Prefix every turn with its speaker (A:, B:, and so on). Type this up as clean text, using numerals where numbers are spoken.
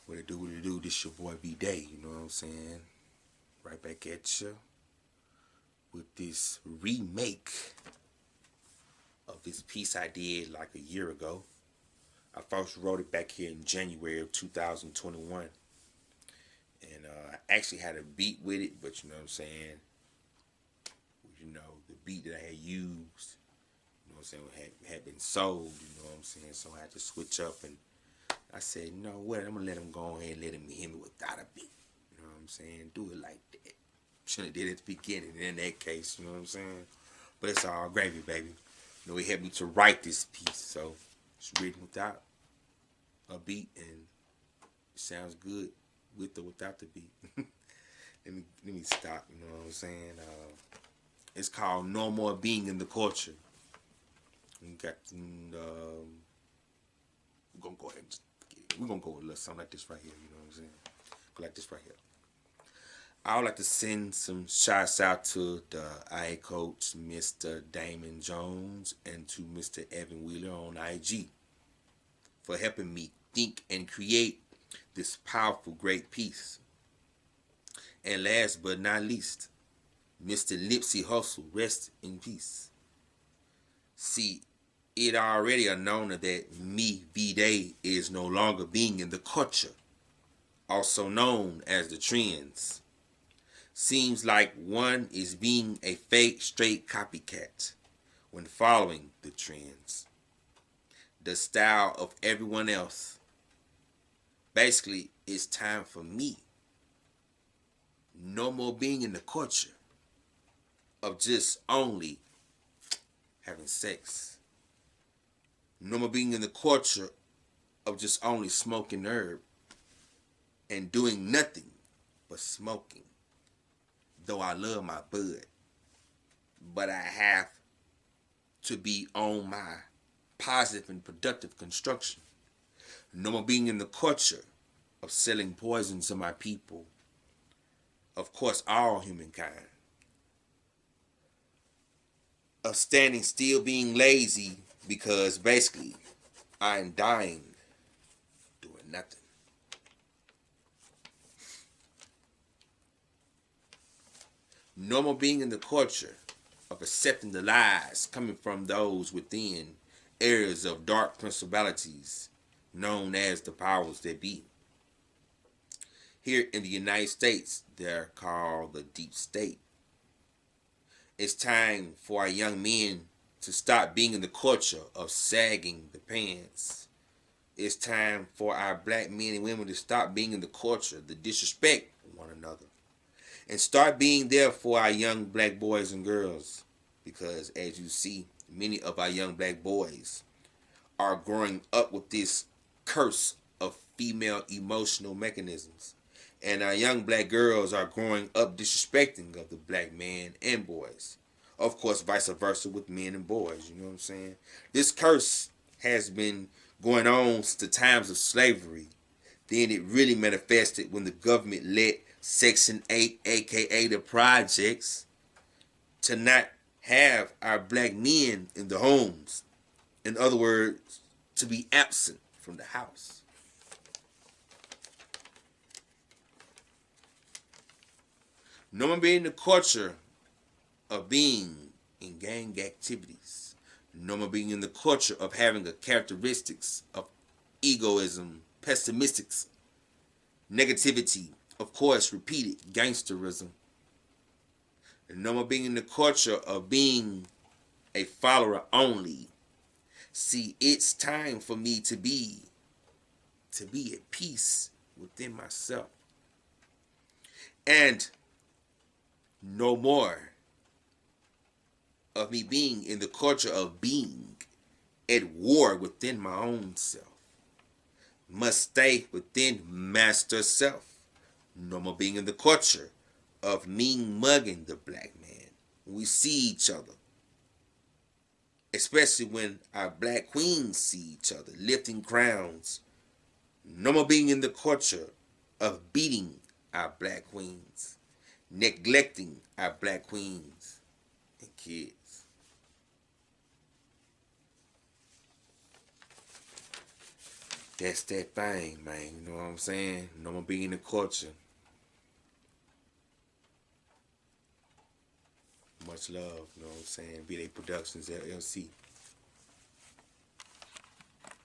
A: What it do, what it do, this your boy B-Day, you know what I'm saying? Right back at you with this remake of this piece I did like a year ago. I first wrote it back here in January of 2021. And I actually had a beat with it, but you know what I'm saying? You know, the beat that I had used, you know what I'm saying, had been sold, you know what I'm saying? So I had to switch up and I said, you know what, I'm gonna let him go ahead and let him hit me without a beat. You know what I'm saying? Do it like that. Should have did it at the beginning in that case, you know what I'm saying? But it's all gravy, baby. You know, he helped me to write this piece, so it's written without a beat and it sounds good with or without the beat. let me stop, you know what I'm saying? It's called No More Being in the Culture. We got we're gonna go ahead and we're gonna go with a little something like this right here, you know what I'm saying? Go like this right here. I would like to send some shouts out to the IA coach, Mr. Damon Jones, and to Mr. Evan Wheeler on IG for helping me think and create this powerful, great piece. And last but not least, Mr. Nipsey Hussle, rest in peace. See, it already a known that me, V-Day, is no longer being in the culture, also known as the trends. Seems like one is being a fake straight copycat when following the trends, the style of everyone else. Basically, it's time for me. No more being in the culture of just only having sex. No more being in the culture of just only smoking herb and doing nothing but smoking. Though I love my bud, but I have to be on my positive and productive construction. No more being in the culture of selling poison to my people. Of course, all humankind. Of standing still being lazy because basically I'm dying doing nothing. No more being in the culture of accepting the lies coming from those within areas of dark principalities known as the powers that be. Here in the United States, they're called the deep state. It's time for our young men to stop being in the culture of sagging the pants. It's time for our black men and women to stop being in the culture, the disrespect one another, and start being there for our young black boys and girls. Because as you see, many of our young black boys are growing up with this curse of female emotional mechanisms. And our young black girls are growing up disrespecting of the black man and boys. Of course, vice versa with men and boys, you know what I'm saying? This curse has been going on since the times of slavery. Then it really manifested when the government let Section 8, aka the projects, to not have our black men in the homes. In other words, to be absent from the house. No more being the culture of being in gang activities. No more being in the culture of having the characteristics of egoism, pessimistics, negativity, of course, repeated gangsterism. And no more being in the culture of being a follower only. See, it's time for me to be at peace within myself. And no more of me being in the culture of being at war within my own self. Must stay within master self. No more being in the culture of mean mugging the black man when we see each other. Especially when our black queens see each other lifting crowns. No more being in the culture of beating our black queens, neglecting our black queens and kids. That's that thing, man. You know what I'm saying? No more being in the culture. Much love, you know what I'm saying? Be they Productions LLC.